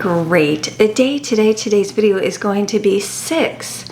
great day today. Today's video is going to be 6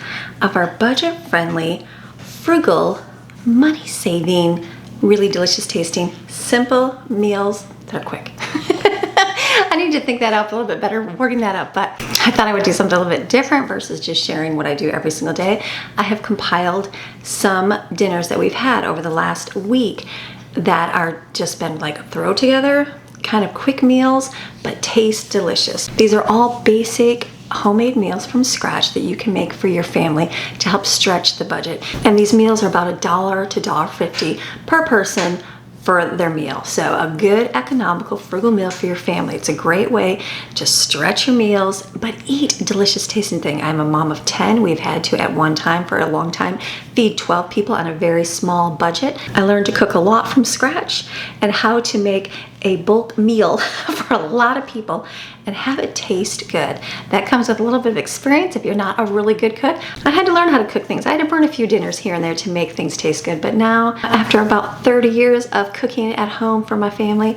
of our budget-friendly, frugal, money-saving, really delicious tasting, simple meals that are quick. I need to think that up a little bit better, working that up, but I thought I would do something a little bit different versus just sharing what I do every single day. I have compiled some dinners that we've had over the last week that are just been like throw together, kind of quick meals, but taste delicious. These are all basic homemade meals from scratch that you can make for your family to help stretch the budget. And these meals are about $1 to $1.50 per person for their meal. So a good economical frugal meal for your family. It's a great way to stretch your meals, but eat delicious tasting thing. I'm a mom of 10. We've had to at one time for a long time feed 12 people on a very small budget. I learned to cook a lot from scratch and how to make a bulk meal for a lot of people and have it taste good. That comes with a little bit of experience if you're not a really good cook. I had to learn how to cook things. I had to burn a few dinners here and there to make things taste good, but now after about 30 years of cooking at home for my family,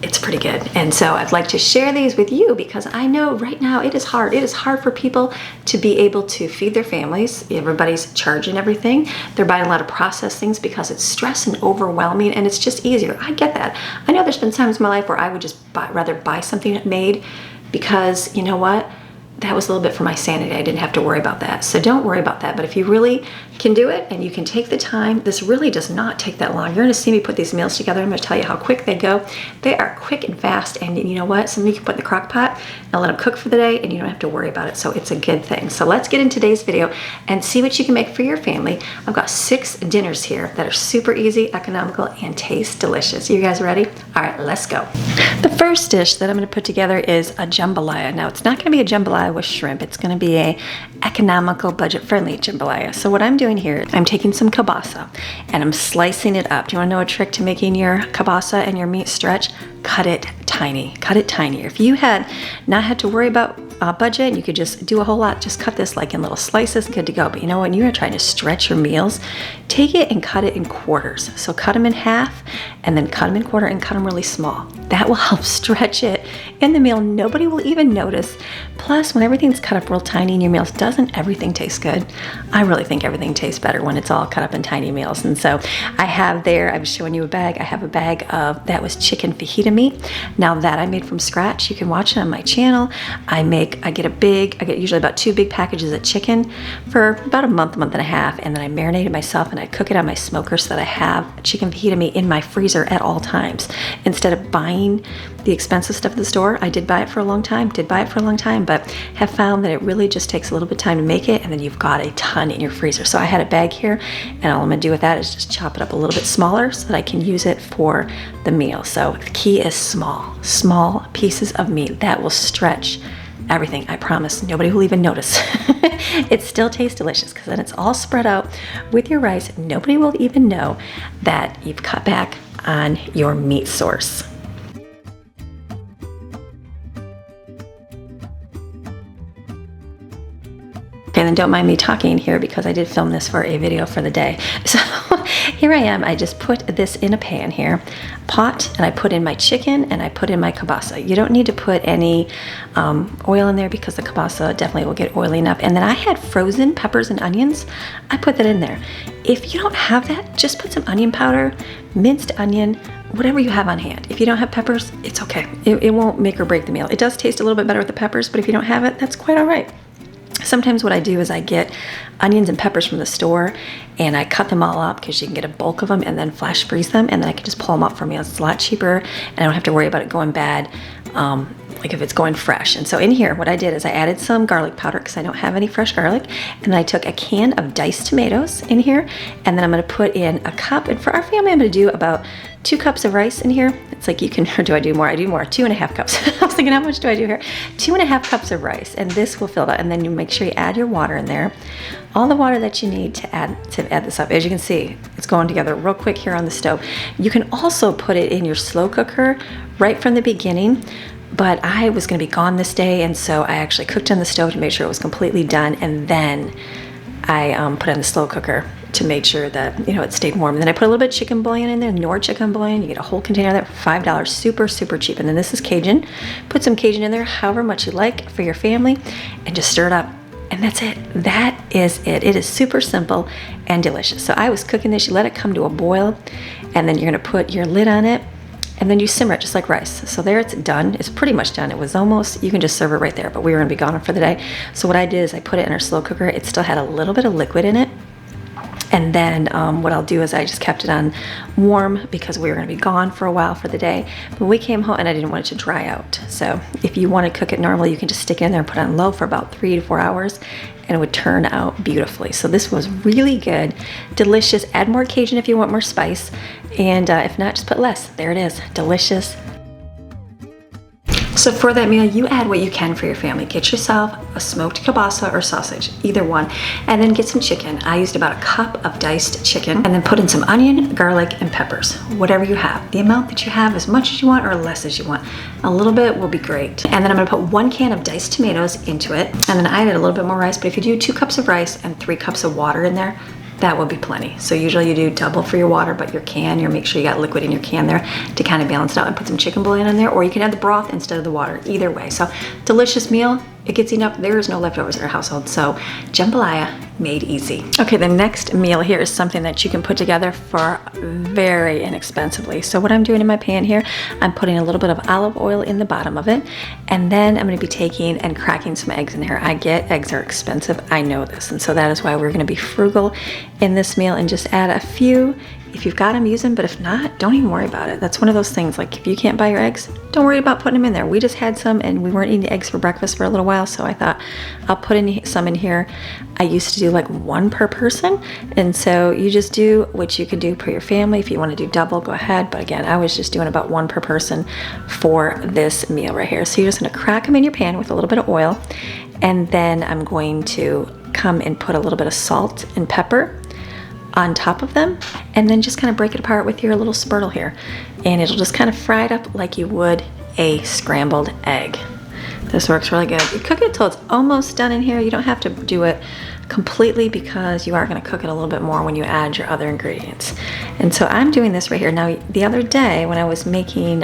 it's pretty good. And so I'd like to share these with you because I know right now it is hard. It is hard for people to be able to feed their families. Everybody's charging everything. They're buying a lot of processed things because it's stress and overwhelming and it's just easier. I get that. I know there's been times in my life where I would just rather buy something made because you know what? That was a little bit for my sanity. I didn't have to worry about that. So don't worry about that. But if you really can do it and you can take the time, this really does not take that long. You're going to see me put these meals together. I'm going to tell you how quick they go. They are quick and fast. And you know what? Something you can put in the crock pot and let them cook for the day and you don't have to worry about it. So it's a good thing. So let's get in today's video and see what you can make for your family. I've got 6 dinners here that are super easy, economical, and taste delicious. You guys ready? All right, let's go. The first dish that I'm going to put together is a jambalaya. Now, it's not going to be a jambalaya with shrimp. It's going to be a economical, budget-friendly jambalaya. So what I'm doing here, I'm taking some kielbasa and I'm slicing it up. Do you want to know a trick to making your kielbasa and your meat stretch? Cut it tiny. Cut it tinier. If you had not had to worry about budget and you could just do a whole lot, just cut this like in little slices, good to go. But you know, when you're trying to stretch your meals, take it and cut it in quarters. So cut them in half and then cut them in quarter and cut them really small. That will help stretch it in the meal. Nobody will even notice. Plus, when everything's cut up real tiny in your meals, doesn't everything taste good? I really think everything tastes better when it's all cut up in tiny meals. And so I have there, I was showing you a bag. I have a bag of, that was chicken fajita meat. Now that I made from scratch, you can watch it on my channel. I get usually about 2 big packages of chicken for about a month and a half. And then I marinate it myself and I cook it on my smoker so that I have chicken fajita meat in my freezer at all times. Instead of buying the expensive stuff at the store, I did buy it for a long time, but have found that it really just takes a little bit of time to make it and then you've got a ton in your freezer. So I had a bag here and all I'm gonna do with that is just chop it up a little bit smaller so that I can use it for the meal. So the key is small pieces of meat that will stretch everything. I promise nobody will even notice. It still tastes delicious because then it's all spread out with your rice. Nobody will even know that you've cut back on your meat source. And then don't mind me talking here because I did film this for a video for the day. So here I am. I just put this in a pan here, pot, and I put in my chicken and I put in my kielbasa. You don't need to put any oil in there because the kielbasa definitely will get oily enough. And then I had frozen peppers and onions. I put that in there. If you don't have that, just put some onion powder, minced onion, whatever you have on hand. If you don't have peppers, it's okay. It won't make or break the meal. It does taste a little bit better with the peppers, but if you don't have it, that's quite all right. Sometimes what I do is I get onions and peppers from the store and I cut them all up because you can get a bulk of them and then flash freeze them and then I can just pull them up for meals. It's a lot cheaper and I don't have to worry about it going bad like if it's going fresh. And so in here what I did is I added some garlic powder because I don't have any fresh garlic, and then I took a can of diced tomatoes in here and then I'm going to put in a cup, and for our family I'm going to do about 2 cups of rice in here. It's like you can, or do I do more? I do more, 2.5 cups. I was thinking, how much do I do here? 2.5 cups of rice, and this will fill it out. And then you make sure you add your water in there. All the water that you need to add this up. As you can see, it's going together real quick here on the stove. You can also put it in your slow cooker right from the beginning, but I was gonna be gone this day, and so I actually cooked on the stove to make sure it was completely done, and then I put it in the slow cooker to make sure that, you know, it stayed warm. And then I put a little bit of chicken bouillon in there, Norwex chicken bouillon. You get a whole container of that for $5, super, super cheap. And then this is Cajun. Put some Cajun in there, however much you like for your family, and just stir it up. And that's it. That is it. It is super simple and delicious. So I was cooking this, you let it come to a boil, and then you're gonna put your lid on it, and then you simmer it just like rice. So there, it's done. It's pretty much done. It was almost, you can just serve it right there, but we were gonna be gone for the day. So what I did is I put it in our slow cooker. It still had a little bit of liquid in it. And then what I'll do is I just kept it on warm because we were gonna be gone for a while for the day. But we came home and I didn't want it to dry out. So if you wanna cook it normally, you can just stick it in there and put it on low for about 3 to 4 hours, and it would turn out beautifully. So this was really good, delicious. Add more Cajun if you want more spice. And if not, just put less. There it is, delicious. So for that meal, you add what you can for your family. Get yourself a smoked kielbasa or sausage, either one, and then get some chicken. I used about a cup of diced chicken, and then put in some onion, garlic, and peppers, whatever you have. The amount that you have, as much as you want or less as you want. A little bit will be great. And then I'm gonna put 1 can of diced tomatoes into it, and then I added a little bit more rice, but if you do 2 cups of rice and 3 cups of water in there, that will be plenty. So usually you do double for your water, but your can, you make sure you got liquid in your can there to kind of balance it out, and put some chicken bouillon in there, or you can add the broth instead of the water, either way. So delicious meal. It gets eaten up. There is no leftovers in our household. So jambalaya made easy. Okay, the next meal here is something that you can put together for very inexpensively. So what I'm doing in my pan here, I'm putting a little bit of olive oil in the bottom of it, and then I'm gonna be taking and cracking some eggs in here. I get eggs are expensive, I know this, and so that is why we're gonna be frugal in this meal and just add a few. If you've got them, use them, but if not, don't even worry about it. That's one of those things, like if you can't buy your eggs, don't worry about putting them in there. We just had some and we weren't eating eggs for breakfast for a little while, so I thought I'll put in some in here. I used to do like 1 per person, and so you just do what you can do per your family. If you want to do double, go ahead, but again, I was just doing about 1 per person for this meal right here. So you're just gonna crack them in your pan with a little bit of oil, and then I'm going to come and put a little bit of salt and pepper on top of them, and then just kind of break it apart with your little spurtle here, and it'll just kind of fry it up like you would a scrambled egg. This works really good. You cook it till it's almost done in here. You don't have to do it completely because you are going to cook it a little bit more when you add your other ingredients. And so I'm doing this right here. Now the other day when I was making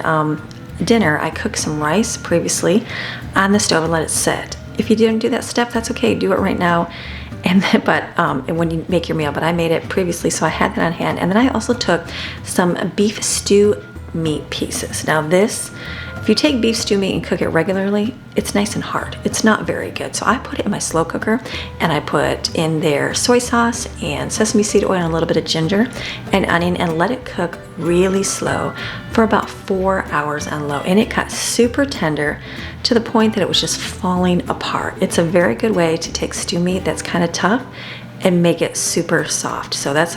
dinner, I cooked some rice previously on the stove and let it sit. If you didn't do that step, that's okay, do it right now. And then, and when you make your meal, but I made it previously, so I had that on hand. And then I also took some beef stew meat pieces. Now this, if you take beef stew meat and cook it regularly, it's nice and hard. It's not very good. So I put it in my slow cooker, and I put in there soy sauce and sesame seed oil and a little bit of ginger and onion, and let it cook really slow for about 4 hours on low. And it got super tender to the point that it was just falling apart. It's a very good way to take stew meat that's kind of tough and make it super soft. So that's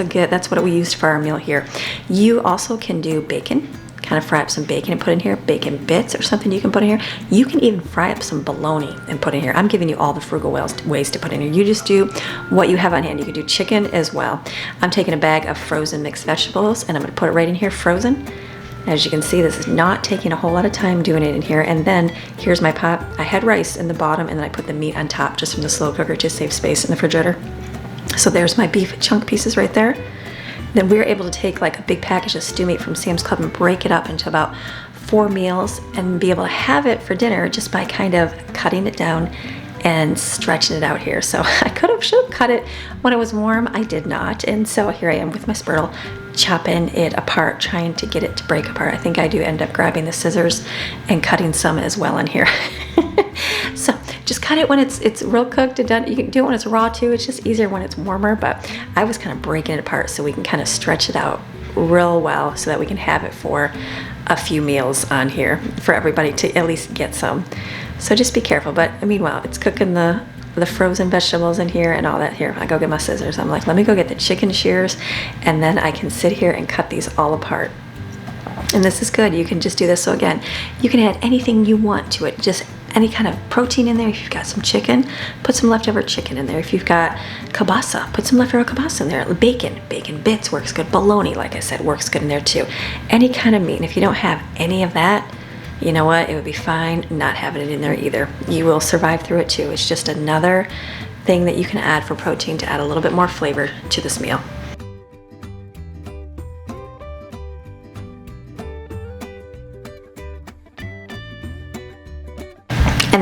what we used for our meal here. You also can do bacon. Kind of fry up some bacon and put in here, bacon bits or something you can put in here. You can even fry up some bologna and put in here. I'm giving you all the frugal ways to put in here. You just do what you have on hand. You can do chicken as well. I'm taking a bag of frozen mixed vegetables, and I'm gonna put it right in here frozen. As you can see, this is not taking a whole lot of time doing it in here. And then here's my pot. I had rice in the bottom, and then I put the meat on top just from the slow cooker to save space in the refrigerator. So there's my beef chunk pieces right there. Then we were able to take like a big package of stew meat from Sam's Club and break it up into about 4 meals and be able to have it for dinner just by kind of cutting it down and stretching it out here. So I should have cut it when it was warm. I did not. And so here I am with my spurtle, chopping it apart, trying to get it to break apart. I think I do end up grabbing the scissors and cutting some as well in here. So just cut it when it's real cooked and done. You can do it when it's raw too. It's just easier when it's warmer, but I was kind of breaking it apart so we can kind of stretch it out real well so that we can have it for a few meals on here for everybody to at least get some. So just be careful. But meanwhile, it's cooking the frozen vegetables in here and all that. Here, I go get my scissors. I'm like, let me go get the chicken shears, and then I can sit here and cut these all apart. And this is good. You can just do this. So again, you can add anything you want to it. Just any kind of protein in there. If you've got some chicken, put some leftover chicken in there. If you've got kielbasa, put some leftover kielbasa in there. Bacon bits works good. Bologna, like I said, works good in there too. Any kind of meat. And if you don't have any of that, you know what? It would be fine not having it in there either. You will survive through it too. It's just another thing that you can add for protein to add a little bit more flavor to this meal.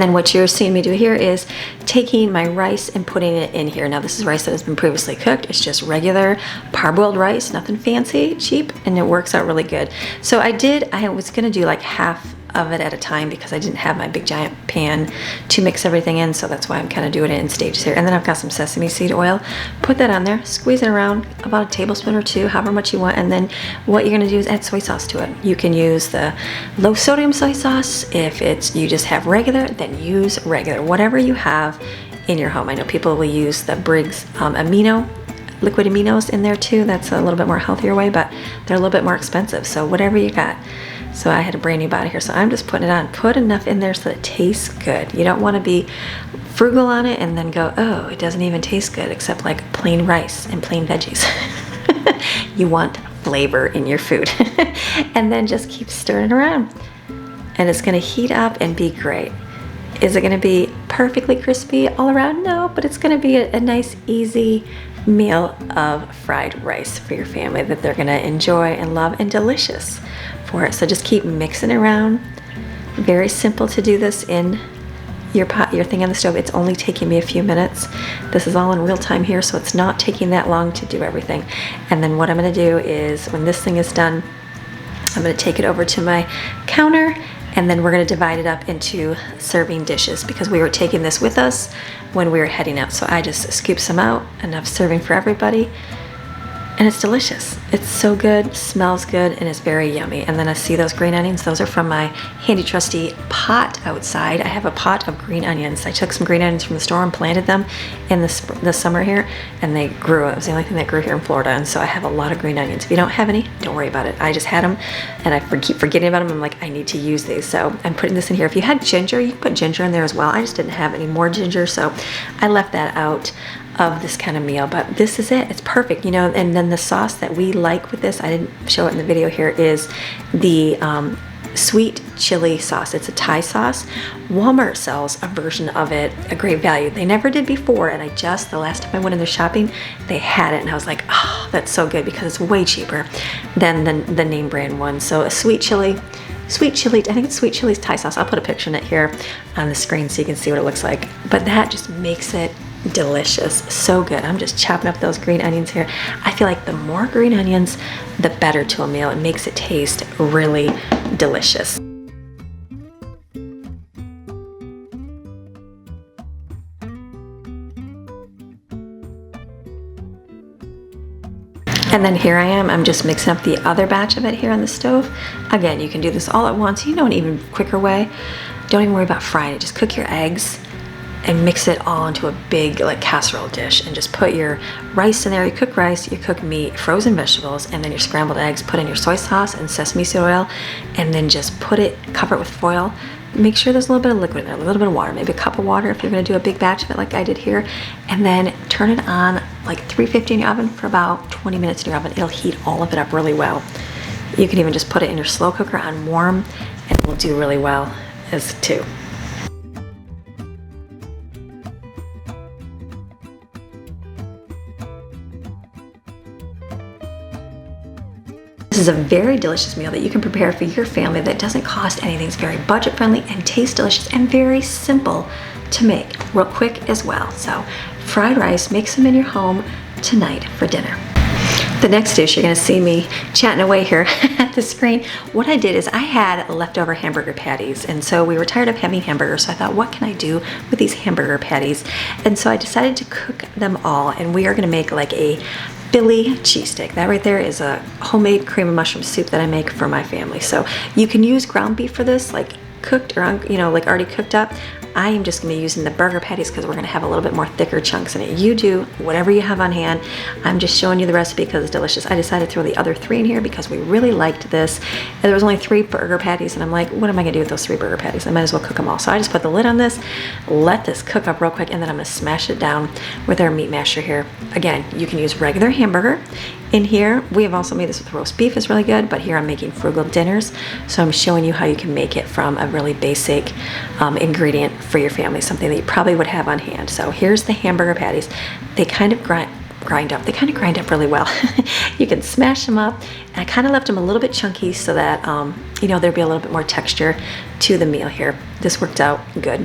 then what you're seeing me do here is taking my rice and putting it in here. Now this is rice that has been previously cooked. It's just regular parboiled rice, nothing fancy, cheap, and it works out really good. So I was gonna do like half of it at a time because I didn't have my big giant pan to mix everything in, so that's why I'm kind of doing it in stages here. And then I've got some sesame seed oil. Put that on there, squeeze it around about a tablespoon or two, however much you want, and then what you're gonna do is add soy sauce to it. You can use the low sodium soy sauce. If you just have regular, then use regular, whatever you have in your home. I know people will use the Briggs liquid aminos in there too. That's a little bit more healthier way, but they're a little bit more expensive, so whatever you got. So I had a brand new bottle here, so I'm just putting it on. Put enough in there so that it tastes good. You don't want to be frugal on it and then go, oh, it doesn't even taste good except like plain rice and plain veggies. You want flavor in your food. And then just keep stirring it around. And it's gonna heat up and be great. Is it gonna be perfectly crispy all around? No, but it's gonna be a nice, easy meal of fried rice for your family that they're gonna enjoy and love, and delicious for it. So just keep mixing around. Very simple to do this in your pot, your thing on the stove. It's only taking me a few minutes. This is all in real time here, so it's not taking that long to do everything. And then what I'm gonna do is, when this thing is done, I'm gonna take it over to my counter, and then we're gonna divide it up into serving dishes because we were taking this with us when we were heading out. So I just scoop some out, enough serving for everybody. And it's delicious. It's so good, smells good, and it's very yummy. And then I see those green onions. Those are from my handy trusty pot outside. I have a pot of green onions. I took some green onions from the store and planted them in the summer here, and they grew. It was the only thing that grew here in Florida, and so I have a lot of green onions. If you don't have any, don't worry about it. I just had them, and I keep forgetting about them. I'm like, I need to use these, so I'm putting this in here. If you had ginger, you can put ginger in there as well. I just didn't have any more ginger, so I left that out of this kind of meal, but this is it. It's perfect, you know. And then the sauce that we like with this, I didn't show it in the video here, is the sweet chili sauce. It's a Thai sauce. Walmart sells a version of it, a great value. They never did before, and the last time I went in there shopping, they had it, and I was like, oh, that's so good, because it's way cheaper than the name brand one. So a sweet chili, I think it's sweet chili's Thai sauce. I'll put a picture in it here on the screen so you can see what it looks like. But that just makes it delicious. So good. I'm just chopping up those green onions here. I feel like the more green onions, the better to a meal. It makes it taste really delicious. And then here I am, I'm just mixing up the other batch of it here on the stove. Again, you can do this all at once. You know, an even quicker way. Don't even worry about frying it. Just cook your eggs and mix it all into a big like casserole dish, and just put your rice in there. You cook rice, you cook meat, frozen vegetables, and then your scrambled eggs. Put in your soy sauce and sesame seed oil, and then just cover it with foil. Make sure there's a little bit of liquid in there, a little bit of water, maybe a cup of water if you're gonna do a big batch of it like I did here. And then turn it on like 350 in your oven for about 20 minutes in your oven. It'll heat all of it up really well. You can even just put it in your slow cooker on warm, and it will do really well as too. This is a very delicious meal that you can prepare for your family that doesn't cost anything. It's very budget friendly and tastes delicious and very simple to make, real quick as well. So fried rice, make some in your home tonight for dinner. The next dish, you're gonna see me chatting away here at the screen. What I did is I had leftover hamburger patties, and so we were tired of having hamburgers, so I thought, what can I do with these hamburger patties? And so I decided to cook them all, and we are gonna make like a Philly cheesesteak. That right there is a homemade cream of mushroom soup that I make for my family. So you can use ground beef for this, like cooked or, you know, like already cooked up. I am just gonna be using the burger patties because we're gonna have a little bit more thicker chunks in it. You do whatever you have on hand. I'm just showing you the recipe because it's delicious. I decided to throw the other 3 in here because we really liked this. And there was only 3 burger patties, and I'm like, what am I gonna do with those 3 burger patties? I might as well cook them all. So I just put the lid on this, let this cook up real quick, and then I'm gonna smash it down with our meat masher here. Again, you can use regular hamburger. In here, we have also made this with roast beef. It's really good, but here I'm making frugal dinners. So I'm showing you how you can make it from a really basic ingredient for your family, something that you probably would have on hand. So here's the hamburger patties. They kind of grind up. They kind of grind up really well. You can smash them up. And I kind of left them a little bit chunky so that, you know, there'd be a little bit more texture to the meal here. This worked out good.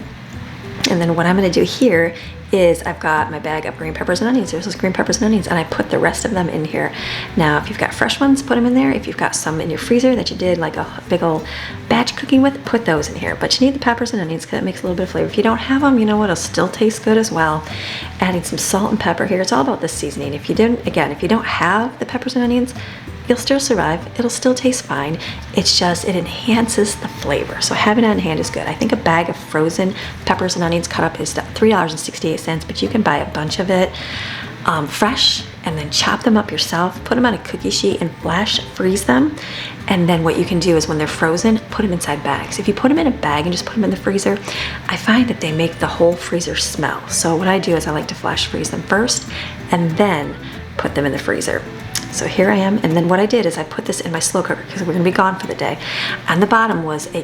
And then what I'm gonna do here is I've got my bag of green peppers and onions. There's those green peppers and onions, and I put the rest of them in here. Now, if you've got fresh ones, put them in there. If you've got some in your freezer that you did like a big old batch cooking with, put those in here. But you need the peppers and onions because it makes a little bit of flavor. If you don't have them, you know what, it'll still taste good as well. Adding some salt and pepper here. It's all about the seasoning. If you don't have the peppers and onions, you'll still survive. It'll still taste fine. It's just, it enhances the flavor. So having it on hand is good. I think a bag of frozen peppers and onions cut up is $3.68, but you can buy a bunch of it fresh and then chop them up yourself, put them on a cookie sheet and flash freeze them. And then what you can do is when they're frozen, put them inside bags. If you put them in a bag and just put them in the freezer, I find that they make the whole freezer smell. So what I do is I like to flash freeze them first and then put them in the freezer. So here I am, and then what I did is I put this in my slow cooker because we're gonna be gone for the day. On the bottom was a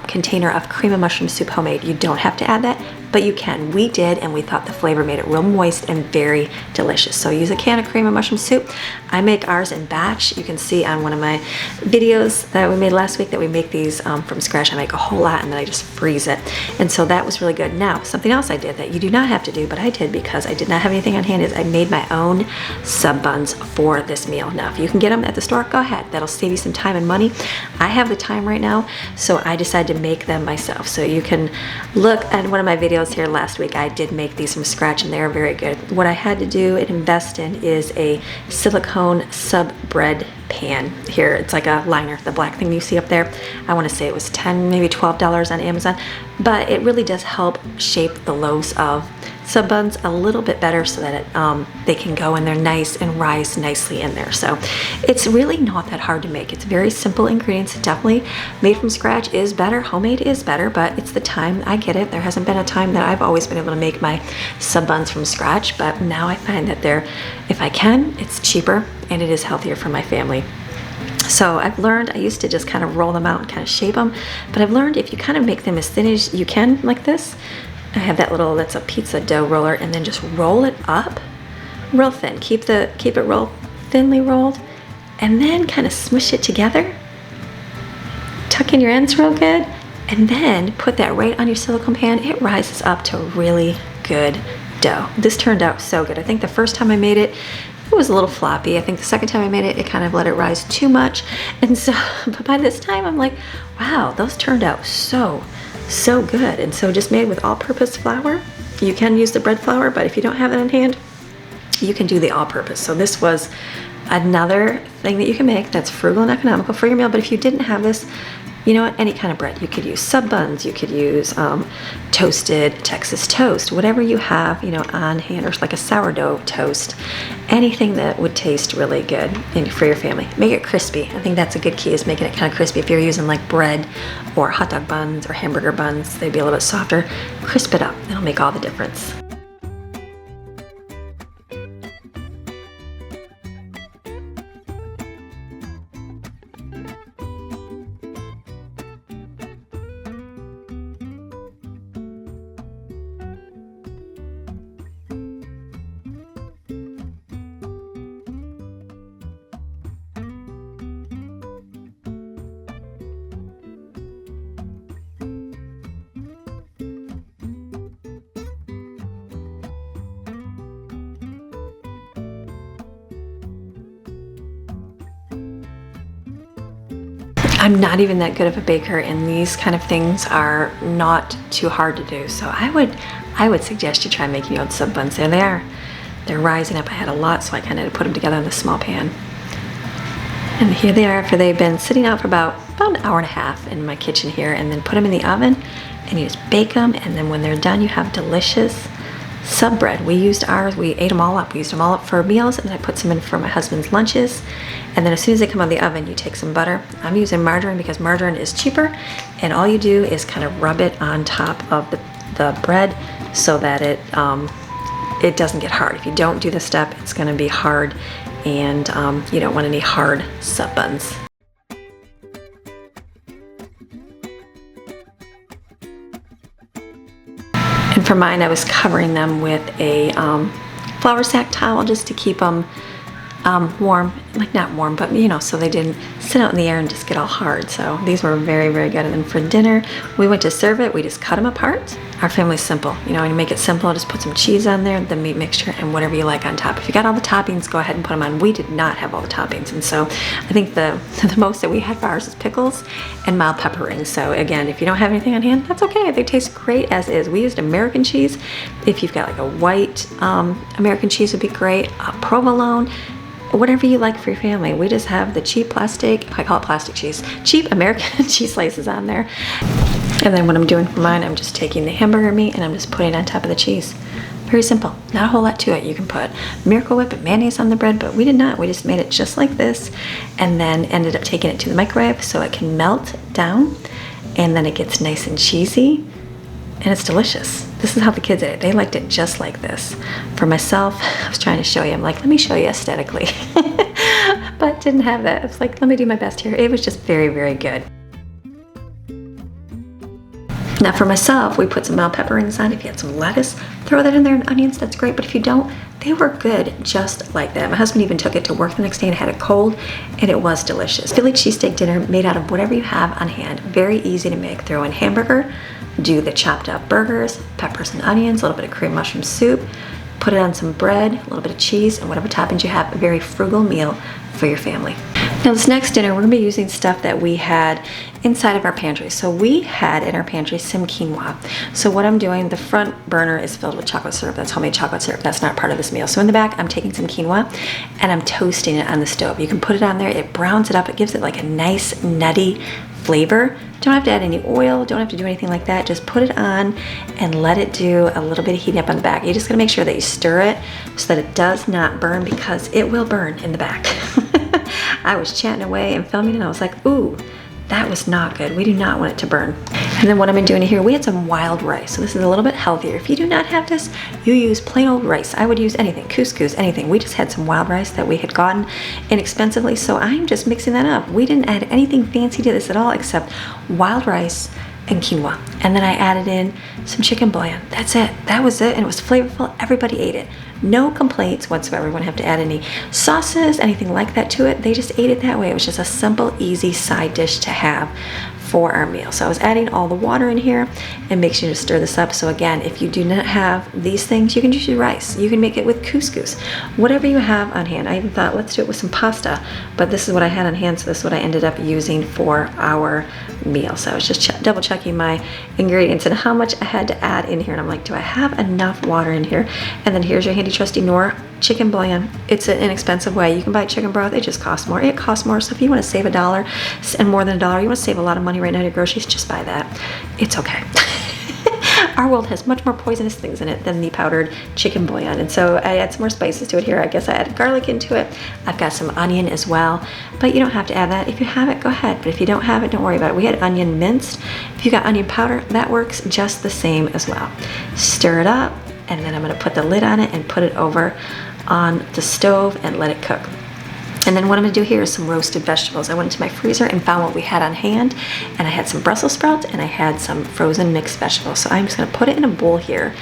container of cream of mushroom soup homemade. You don't have to add that, but you can. We did, and we thought the flavor made it real moist and very delicious. So use a can of cream of mushroom soup. I make ours in batch. You can see on one of my videos that we made last week that we make these from scratch. I make a whole lot and then I just freeze it. And so that was really good. Now, something else I did that you do not have to do, but I did because I did not have anything on hand, is I made my own sub buns for this meal. Now, if you can get them at the store, go ahead. That'll save you some time and money. I have the time right now, so I decided to make them myself. So you can look at one of my videos here last week. I did make these from scratch and they're very good. What I had to do and invest in is a silicone sub bread pan. Here, it's like a liner, the black thing you see up there. I want to say it was $10, maybe $12 on Amazon, but it really does help shape the loaves of sub buns a little bit better so that they can go in there nice and rise nicely in there. So it's really not that hard to make. It's very simple ingredients. Definitely made from scratch is better. Homemade is better, but it's the time. I get it. There hasn't been a time that I've always been able to make my sub buns from scratch, but now I find that if I can, it's cheaper and it is healthier for my family. So I've learned, I used to just kind of roll them out and kind of shape them, but I've learned if you kind of make them as thin as you can like this, I have that little, that's a pizza dough roller, and then just roll it up real thin. Keep it real thinly rolled, and then kind of smush it together. Tuck in your ends real good, and then put that right on your silicone pan. It rises up to really good dough. This turned out so good. I think the first time I made it, it was a little floppy. I think the second time I made it, it kind of let it rise too much. And so, but by this time I'm like, wow, those turned out so good. And so just made with all-purpose flour. You can use the bread flour, but if you don't have it on hand, you can do the all-purpose. So this was another thing that you can make that's frugal and economical for your meal. But if you didn't have this, you know what, any kind of bread. You could use sub buns, you could use toasted Texas toast, whatever you have, you know, on hand, or like a sourdough toast, anything that would taste really good for your family. Make it crispy. I think that's a good key, is making it kind of crispy. If you're using like bread or hot dog buns or hamburger buns, they'd be a little bit softer. Crisp it up, it'll make all the difference. I'm not even that good of a baker, and these kind of things are not too hard to do. So I would suggest you try making your own sub buns. There they are. They're rising up. I had a lot, so I kind of put them together in the small pan. And here they are after they've been sitting out for about an hour and a half in my kitchen here, and then put them in the oven and you just bake them, and then when they're done, you have delicious sub bread. We used ours, we ate them all up. We used them all up for meals, and then I put some in for my husband's lunches. And then as soon as they come out of the oven, you take some butter. I'm using margarine because margarine is cheaper, and all you do is kind of rub it on top of the bread so that it doesn't get hard. If you don't do this step, it's gonna be hard, and you don't want any hard sub buns. And for mine, I was covering them with a flour sack towel just to keep them warm like not warm, but you know, so they didn't sit out in the air and just get all hard. So these were very, very good. And then for dinner, we went to serve it. We just cut them apart. Our family's simple. You know, when you make it simple, just put some cheese on there, the meat mixture, and whatever you like on top. If you got all the toppings, go ahead and put them on. We did not have all the toppings. And so I think the most that we had for ours is pickles and mild pepper rings. So again, if you don't have anything on hand, that's okay. They taste great as is. We used American cheese. If you've got like a white American cheese would be great. Provolone. Whatever you like for your family. We just have the cheap plastic, I call it plastic cheese, cheap American cheese slices on there. And then what I'm doing for mine, I'm just taking the hamburger meat and I'm just putting it on top of the cheese. Very simple, not a whole lot to it. You can put Miracle Whip and mayonnaise on the bread, but we did not. We just made it just like this and then ended up taking it to the microwave so it can melt down and then it gets nice and cheesy and it's delicious. This is how the kids ate it. They liked it just like this. For myself, I was trying to show you. I'm like, let me show you aesthetically. But didn't have that. I was like, let me do my best here. It was just very, very good. Now for myself, we put some mild pepper rings on. If you had some lettuce, throw that in there and onions, that's great. But if you don't, they were good just like that. My husband even took it to work the next day and had it cold, and it was delicious. Philly cheesesteak dinner made out of whatever you have on hand. Very easy to make. Throw in hamburger, do the chopped up burgers, peppers and onions, a little bit of cream mushroom soup, put it on some bread, a little bit of cheese, and whatever toppings you have. A very frugal meal for your family. Now this next dinner, we're gonna be using stuff that we had inside of our pantry. So we had in our pantry some quinoa. So what I'm doing, the front burner is filled with chocolate syrup. That's homemade chocolate syrup. That's not part of this meal. So in the back, I'm taking some quinoa and I'm toasting it on the stove. You can put it on there. It browns it up. It gives it like a nice nutty flavor. Don't have to add any oil. Don't have to do anything like that. Just put it on and let it do a little bit of heating up on the back. You just gotta make sure that you stir it so that it does not burn because it will burn in the back. I was chatting away and filming and I was like, ooh, that was not good. We do not want it to burn. And then what I've been doing here, we had some wild rice. So this is a little bit healthier. If you do not have this, you use plain old rice. I would use anything, couscous, anything. We just had some wild rice that we had gotten inexpensively. So I'm just mixing that up. We didn't add anything fancy to this at all except wild rice and quinoa. And then I added in some chicken bouillon. That's it. That was it. And it was flavorful. Everybody ate it. No complaints whatsoever. We wouldn't have to add any sauces, anything like that to it. They just ate it that way. It was just a simple, easy side dish to have for our meal. So I was adding all the water in here and make sure to stir this up. So again, if you do not have these things, you can just use rice. You can make it with couscous, whatever you have on hand. I even thought, let's do it with some pasta, but this is what I had on hand. So this is what I ended up using for our meal. So I was just double checking my ingredients and how much I had to add in here. And I'm like, do I have enough water in here? And then here's your handy trusty Knorr chicken bouillon. It's an inexpensive way. You can buy chicken broth. It just costs more. It costs more. So if you want to save $1 and more than $1, you want to save a lot of money right now at your groceries, just buy that. It's okay. Our world has much more poisonous things in it than the powdered chicken bouillon. And so I add some more spices to it here. I guess I added garlic into it. I've got some onion as well, but you don't have to add that. If you have it, go ahead. But if you don't have it, don't worry about it. We had onion minced. If you got onion powder, that works just the same as well. Stir it up, and then I'm gonna put the lid on it and put it over on the stove and let it cook. And then what I'm gonna do here is some roasted vegetables. I went into my freezer and found what we had on hand, and I had some Brussels sprouts and I had some frozen mixed vegetables. So I'm just gonna put it in a bowl here.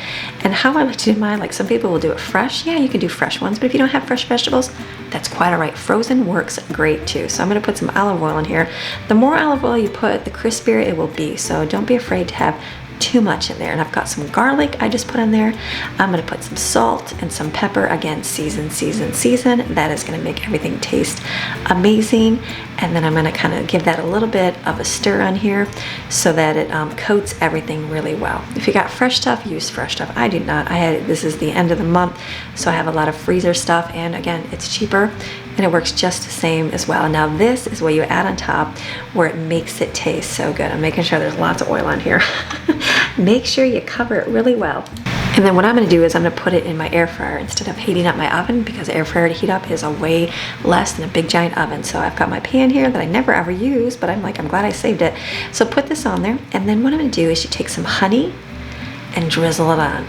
And how I like to do mine, like some people will do it fresh. Yeah, you can do fresh ones, but if you don't have fresh vegetables, that's quite all right. Frozen works great too. So I'm gonna put some olive oil in here. The more olive oil you put, the crispier it will be. So don't be afraid to have too much in there. And I've got some garlic I just put on there. I'm gonna put some salt and some pepper. Again, season. That is gonna make everything taste amazing. And then I'm gonna kind of give that a little bit of a stir on here so that it coats everything really well. If you got fresh stuff, use fresh stuff. I do not. This is the end of the month, so I have a lot of freezer stuff, and again, it's cheaper and it works just the same as well. Now this is what you add on top where it makes it taste so good. I'm making sure there's lots of oil on here. Make sure you cover it really well. And then what I'm gonna do is I'm gonna put it in my air fryer instead of heating up my oven, because air fryer to heat up is a way less than a big giant oven. So I've got my pan here that I never ever use, but I'm glad I saved it. So put this on there, and then what I'm gonna do is you take some honey and drizzle it on.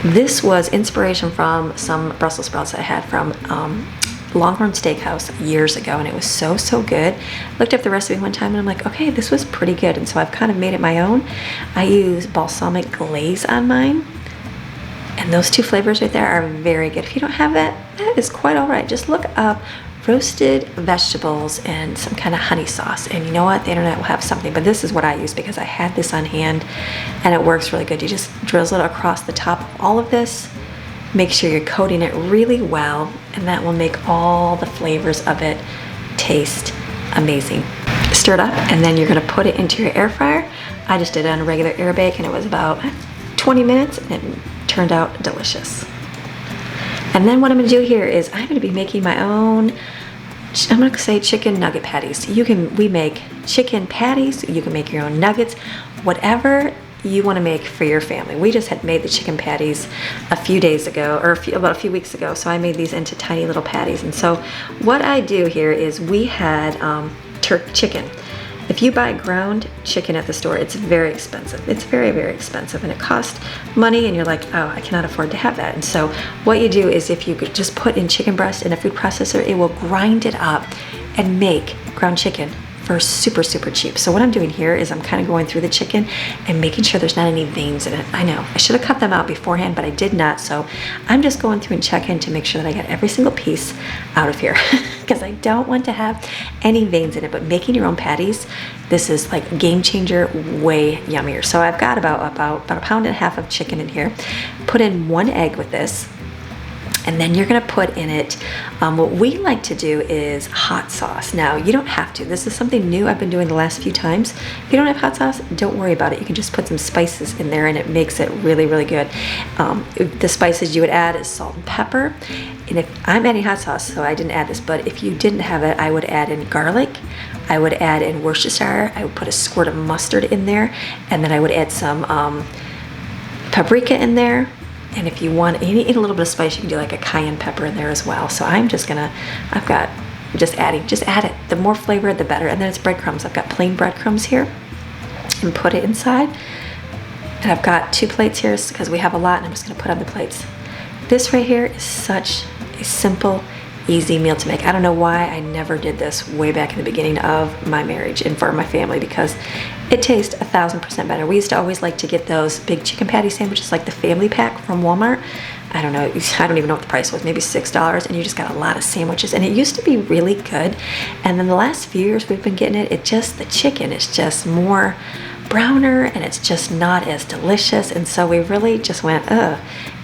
This was inspiration from some Brussels sprouts I had from Longhorn Steakhouse years ago, and it was so good. Looked up the recipe one time and I'm like, okay, this was pretty good. And so I've kind of made it my own. I use balsamic glaze on mine, and And those two flavors right there are very good. If you don't have that, that is quite all right. Just look up roasted vegetables and some kind of honey sauce. And you know what? The internet will have something, but this is what I use because I had this on hand and it works really good. You just drizzle it across the top of all of this. Make sure you're coating it really well, and that will make all the flavors of it taste amazing. Stir it up, and then you're gonna put it into your air fryer. I just did it on a regular air bake, and it was about 20 minutes, and it turned out delicious. And then what I'm gonna do here is I'm gonna be making my own, I'm gonna say chicken nugget patties. We make chicken patties, you can make your own nuggets, whatever you want to make for your family. We just had made the chicken patties a few days ago, or about a few weeks ago, so I made these into tiny little patties. And so what I do here is we had chicken. If you buy ground chicken at the store, it's very expensive. It's very, very expensive, and it costs money, and you're like, oh, I cannot afford to have that. And so what you do is if you could just put in chicken breast in a food processor, it will grind it up and make ground chicken for super, super cheap. So what I'm doing here is I'm kind of going through the chicken and making sure there's not any veins in it. I know, I should have cut them out beforehand, but I did not. So I'm just going through and checking to make sure that I get every single piece out of here because I don't want to have any veins in it. But making your own patties, this is like game changer, way yummier. So I've got about a pound and a half of chicken in here. Put in 1 egg with this. And then you're gonna put in it, what we like to do is hot sauce. Now, you don't have to. This is something new I've been doing the last few times. If you don't have hot sauce, don't worry about it. You can just put some spices in there and it makes it really, really good. The spices you would add is salt and pepper. And if I'm adding hot sauce, so I didn't add this, but if you didn't have it, I would add in garlic. I would add in Worcestershire. I would put a squirt of mustard in there. And then I would add some paprika in there. And if you want any a little bit of spice, you can do like a cayenne pepper in there as well. So I'm just gonna, just add it. The more flavor, the better. And then it's breadcrumbs. I've got plain breadcrumbs here and put it inside. And I've got 2 plates here because we have a lot, and I'm just gonna put on the plates. This right here is such a simple, easy meal to make. I don't know why I never did this way back in the beginning of my marriage and for my family, because it tastes 1,000% better. We used to always like to get those big chicken patty sandwiches, like the family pack from Walmart. I don't know, I don't even know what the price was, maybe $6, and you just got a lot of sandwiches, and it used to be really good. And then the last few years we've been getting it, the chicken is just more browner, and it's just not as delicious. And so we really just went,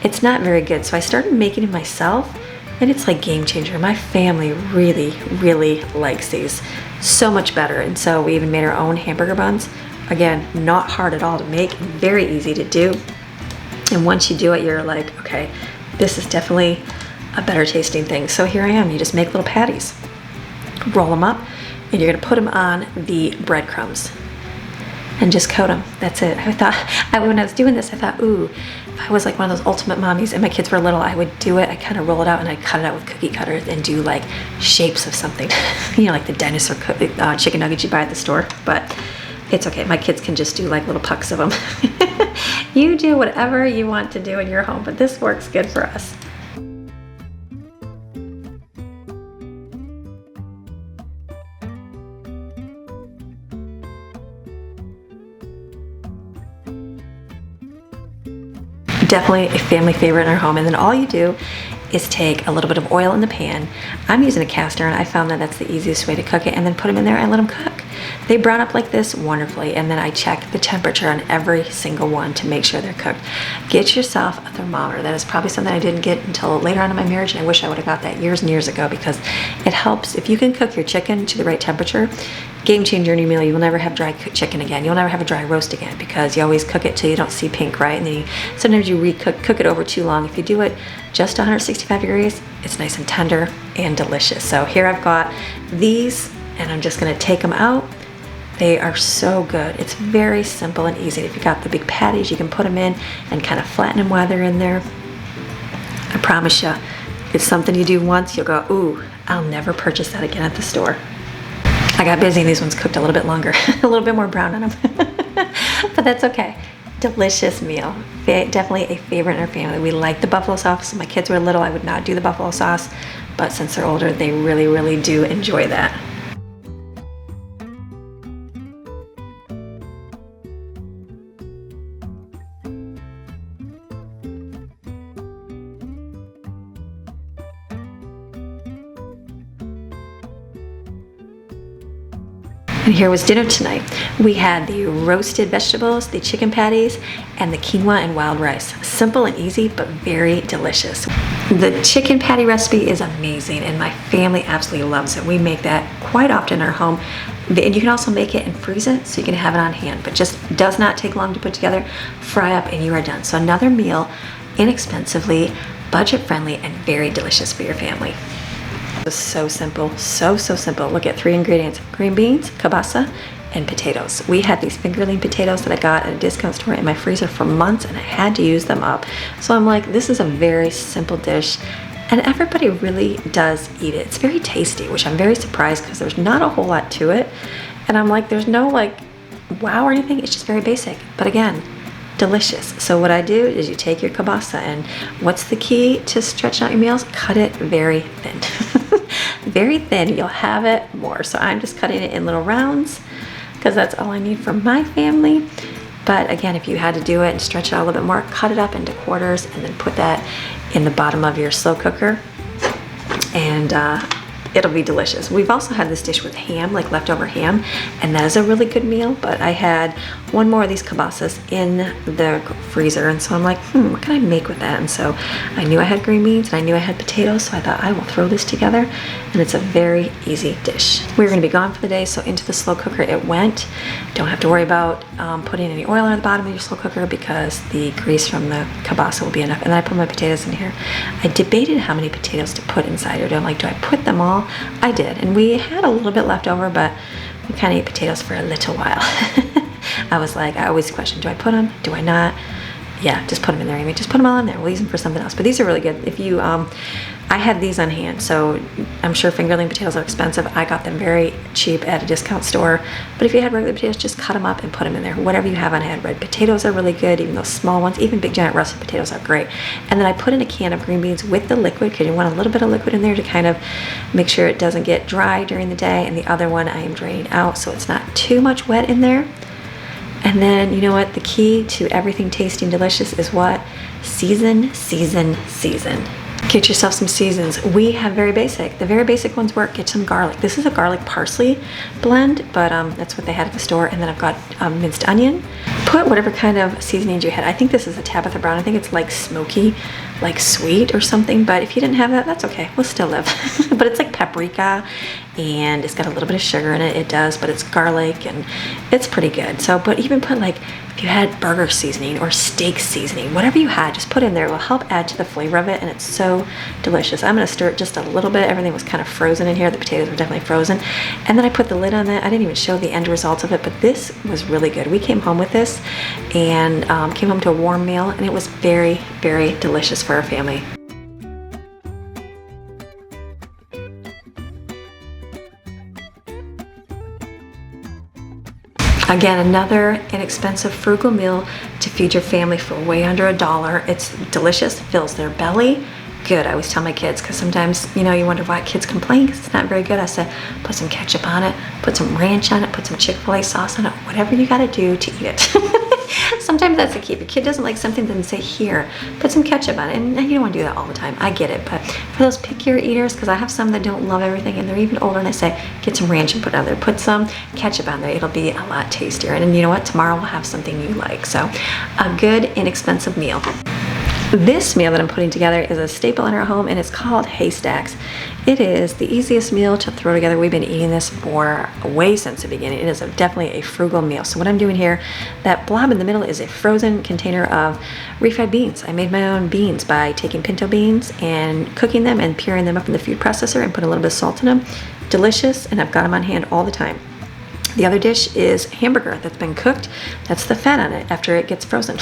it's not very good. So I started making it myself, and it's like game changer. My family really, really likes these so much better. And so we even made our own hamburger buns. Again, not hard at all to make, very easy to do. And once you do it, you're like, okay, this is definitely a better tasting thing. So here I am, you just make little patties, roll them up, and you're gonna put them on the breadcrumbs and just coat them. That's it. When I was doing this, I thought, ooh, if I was like one of those ultimate mommies and my kids were little, I would do it. I kind of roll it out and I cut it out with cookie cutters and do like shapes of something, you know, like the dinosaur chicken nuggets you buy at the store. But it's okay. My kids can just do like little pucks of them. You do whatever you want to do in your home, but this works good for us. Definitely a family favorite in our home. And then all you do is take a little bit of oil in the pan. I'm using a cast iron. I found that that's the easiest way to cook it, and then put them in there and let them cook. They brown up like this wonderfully, and then I check the temperature on every single one to make sure they're cooked. Get yourself a thermometer. That is probably something I didn't get until later on in my marriage, and I wish I would have got that years and years ago, because it helps. If you can cook your chicken to the right temperature, game changer in your meal. You will never have dry chicken again. You'll never have a dry roast again, because you always cook it till you don't see pink, right? And then sometimes you cook it over too long. If you do it just 165 degrees, it's nice and tender and delicious. So here I've got these, and I'm just gonna take them out. They are so good. It's very simple and easy. If you got the big patties, you can put them in and kind of flatten them while they're in there. I promise you, it's something you do once, you'll go, ooh, I'll never purchase that again at the store. I got busy and these ones cooked a little bit longer, a little bit more brown on them, but that's okay. Delicious meal. Definitely a favorite in our family. We like the buffalo sauce. When my kids were little, I would not do the buffalo sauce, but since they're older, they really, really do enjoy that. And here was dinner tonight. We had the roasted vegetables, the chicken patties, and the quinoa and wild rice. Simple and easy, but very delicious. The chicken patty recipe is amazing, and my family absolutely loves it. We make that quite often in our home. And you can also make it and freeze it so you can have it on hand, but just does not take long to put together. Fry up and you are done. So another meal, inexpensively, budget friendly, and very delicious for your family. It was so simple, so simple. Look at 3 ingredients: green beans, kielbasa, and potatoes. We had these fingerling potatoes that I got at a discount store in my freezer for months, and I had to use them up. So I'm like, this is a very simple dish, and everybody really does eat it. It's very tasty, which I'm very surprised because there's not a whole lot to it. And I'm like, there's no like wow or anything. It's just very basic, but again, delicious. So what I do is you take your kielbasa, and what's the key to stretching out your meals? Cut it very thin. Very thin, you'll have it more. So I'm just cutting it in little rounds because that's all I need for my family. But again, if you had to do it and stretch it out a little bit more, cut it up into quarters and then put that in the bottom of your slow cooker, and it'll be delicious. We've also had this dish with ham, like leftover ham, and that is a really good meal. But I had one more of these kielbasas in the freezer, and so I'm like, what can I make with that? And so I knew I had green beans and I knew I had potatoes, so I thought I will throw this together, and it's a very easy dish. We're gonna be gone for the day, so into the slow cooker it went. Don't have to worry about putting any oil on the bottom of your slow cooker because the grease from the kielbasa will be enough. And then I put my potatoes in here. I debated how many potatoes to put inside it. I'm like, do I put them all? I did, and we had a little bit left over, but we kind of ate potatoes for a little while. I was like, I always question, do I put them? Do I not? Yeah, just put them in there, Amy. Just put them all in there. We'll use them for something else. But these are really good. If you, I had these on hand, so I'm sure fingerling potatoes are expensive. I got them very cheap at a discount store. But if you had regular potatoes, just cut them up and put them in there. Whatever you have on hand. Red potatoes are really good, even those small ones. Even big giant russet potatoes are great. And then I put in a can of green beans with the liquid, because you want a little bit of liquid in there to kind of make sure it doesn't get dry during the day. And the other one I am draining out so it's not too much wet in there. And then, you know what? The key to everything tasting delicious is what? Season, season, season. Get yourself some seasons. We have very basic. The very basic ones work. Get some garlic. This is a garlic parsley blend, but that's what they had at the store. And then I've got minced onion. Put whatever kind of seasonings you had. I think this is a Tabitha Brown. I think it's like smoky, like sweet or something. But if you didn't have that, that's okay. We'll still live. But it's like paprika, and it's got a little bit of sugar in it. It does, but it's garlic, and it's pretty good. So, but even put like, if you had burger seasoning or steak seasoning, whatever you had, just put in there. It will help add to the flavor of it, and it's so delicious. I'm gonna stir it just a little bit. Everything was kind of frozen in here. The potatoes were definitely frozen. And then I put the lid on that. I didn't even show the end results of it, but this was really good. We came home with this and came home to a warm meal, and it was very, very delicious for our family. Again, another inexpensive frugal meal to feed your family for way under $1. It's delicious, fills their belly. Good. I always tell my kids, because sometimes, you know, you wonder why kids complain because it's not very good. I said, put some ketchup on it, put some ranch on it, put some Chick-fil-A sauce on it, whatever you got to do to eat it. Sometimes that's the key. If a kid doesn't like something, then say, here, put some ketchup on it. And you don't want to do that all the time. I get it. But for those pickier eaters, because I have some that don't love everything and they're even older, and I say, get some ranch and put it on there. Put some ketchup on there. It'll be a lot tastier. And you know what? Tomorrow we'll have something you like. So a good, inexpensive meal. This meal that I'm putting together is a staple in our home, and it's called Haystacks. It is the easiest meal to throw together. We've been eating this for way since the beginning. It is definitely a frugal meal. So what I'm doing here, that blob in the middle is a frozen container of refried beans. I made my own beans by taking pinto beans and cooking them and puring them up in the food processor and put a little bit of salt in them. Delicious, and I've got them on hand all the time. The other dish is hamburger that's been cooked. That's the fat on it after it gets frozen.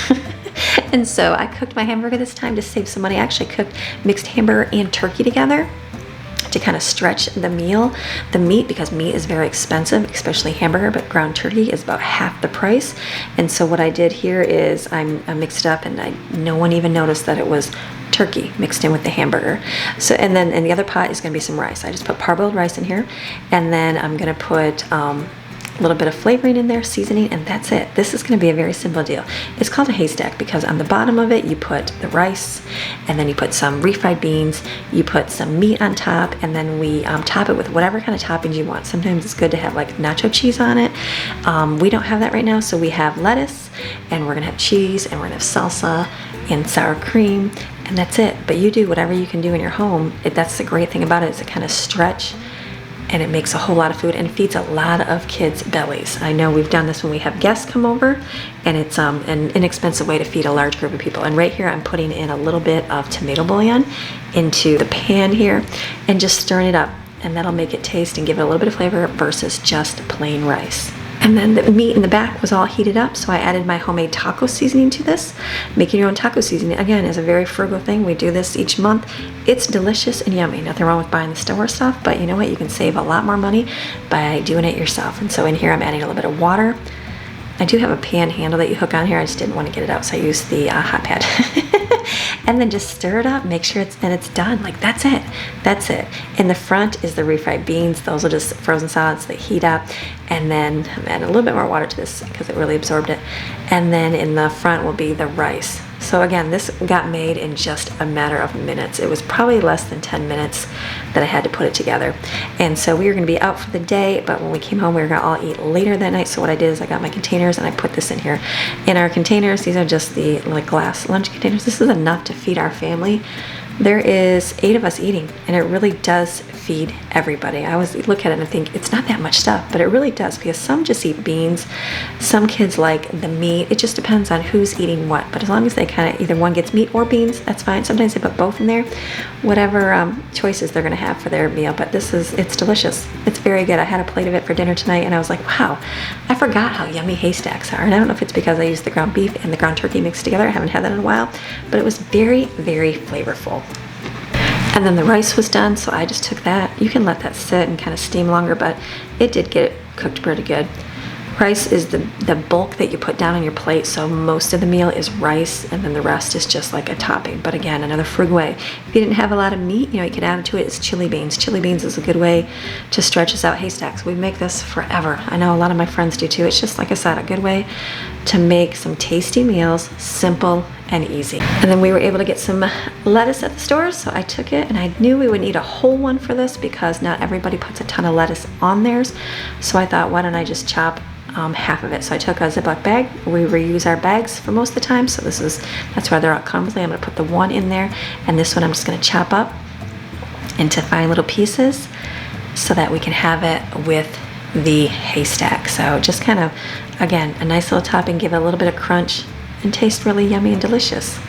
And so I cooked my hamburger this time to save some money. I actually cooked mixed hamburger and turkey together to kind of stretch the meal, the meat, because meat is very expensive, especially hamburger, but ground turkey is about half the price. And so what I did here is I mixed it up, and no one even noticed that it was turkey mixed in with the hamburger. So, and then in the other pot is gonna be some rice. I just put parboiled rice in here, and then I'm gonna put a little bit of flavoring in there, seasoning, and that's it. This is going to be a very simple deal. It's called a haystack because on the bottom of it you put the rice, and then you put some refried beans, you put some meat on top, and then we top it with whatever kind of toppings you want. Sometimes it's good to have like nacho cheese on it. We don't have that right now, so we have lettuce, and we're gonna have cheese, and we're gonna have salsa and sour cream, and that's it. But you do whatever you can do in your home. That's the great thing about it, is it kind of stretch, and it makes a whole lot of food and feeds a lot of kids' bellies. I know we've done this when we have guests come over, and it's an inexpensive way to feed a large group of people. And right here I'm putting in a little bit of tomato bouillon into the pan here and just stirring it up, and that'll make it taste and give it a little bit of flavor versus just plain rice. And then the meat in the back was all heated up, so I added my homemade taco seasoning to this. Making your own taco seasoning, again, is a very frugal thing. We do this each month. It's delicious and yummy. Nothing wrong with buying the store stuff, but you know what? You can save a lot more money by doing it yourself. And so in here I'm adding a little bit of water. I do have a pan handle that you hook on here. I just didn't want to get it out, so I used the hot pad. And then just stir it up, make sure it's done. Like, that's it. That's it. In the front is the refried beans. Those are just frozen solids that heat up. And then I'm adding a little bit more water to this because it really absorbed it. And then in the front will be the rice. So again, this got made in just a matter of minutes. It was probably less than 10 minutes that I had to put it together. And so we were gonna be out for the day, but when we came home, we were gonna all eat later that night. So what I did is I got my containers and I put this in here. In our containers, these are just the like glass lunch containers. This is enough to feed our family. There is 8 of us eating, and it really does feed everybody. I always look at it and think it's not that much stuff, but it really does, because some just eat beans, some kids like the meat. It just depends on who's eating what, but as long as they kind of, either one gets meat or beans, that's fine. Sometimes they put both in there, whatever choices they're gonna have for their meal. But it's delicious. It's very good. I had a plate of it for dinner tonight, and I was like, wow, I forgot how yummy haystacks are. And I don't know if it's because I used the ground beef and the ground turkey mixed together. I haven't had that in a while, but it was very, very flavorful. And then the rice was done, so I just took that. You can let that sit and kind of steam longer, but it did get it cooked pretty good. Rice is the bulk that you put down on your plate, so most of the meal is rice, and then the rest is just like a topping. But again, another frugal way. If you didn't have a lot of meat, you know, you could add to it is chili beans. Chili beans is a good way to stretch us out haystacks. We make this forever. I know a lot of my friends do too. It's just, like I said, a good way to make some tasty meals, simple and easy. And then we were able to get some lettuce at the store, so I took it, and I knew we would need a whole one for this because not everybody puts a ton of lettuce on theirs. So I thought, why don't I just chop half of it? So I took a Ziploc bag. We reuse our bags for most of the time, so that's why they're out comfortably. I'm gonna put the one in there, and this one I'm just gonna chop up into fine little pieces so that we can have it with the haystack. So just kind of, again, a nice little topping, give it a little bit of crunch, and taste really yummy and delicious.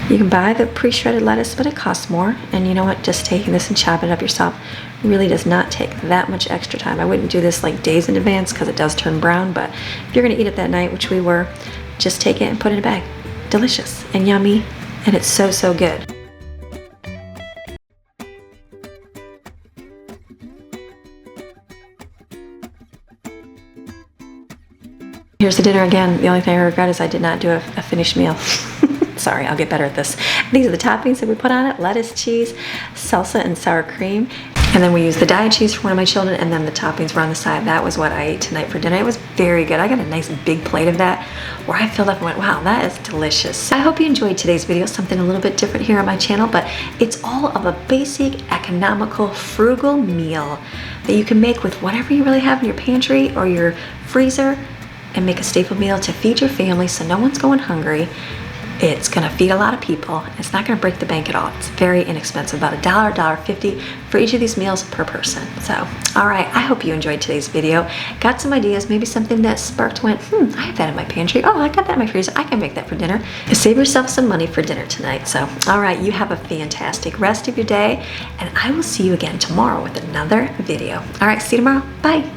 You can buy the pre-shredded lettuce, but it costs more. And you know what? Just taking this and chopping it up yourself really does not take that much extra time. I wouldn't do this like days in advance because it does turn brown, but if you're gonna eat it that night, which we were, just take it and put it in a bag. Delicious and yummy, and it's so, so good. Here's the dinner again. The only thing I regret is I did not do a finished meal. Sorry, I'll get better at this. These are the toppings that we put on it: lettuce, cheese, salsa, and sour cream. And then we used the diet cheese for one of my children, and then the toppings were on the side. That was what I ate tonight for dinner. It was very good. I got a nice big plate of that where I filled up and went, wow, that is delicious. I hope you enjoyed today's video, something a little bit different here on my channel, but it's all of a basic, economical, frugal meal that you can make with whatever you really have in your pantry or your freezer, and make a staple meal to feed your family so no one's going hungry. It's gonna feed a lot of people. It's not gonna break the bank at all. It's very inexpensive, about $1, $1.50 for each of these meals per person. So, all right, I hope you enjoyed today's video. Got some ideas, maybe something that sparked, went, I have that in my pantry. Oh, I got that in my freezer. I can make that for dinner. Save yourself some money for dinner tonight. So, all right, you have a fantastic rest of your day, and I will see you again tomorrow with another video. All right, see you tomorrow. Bye.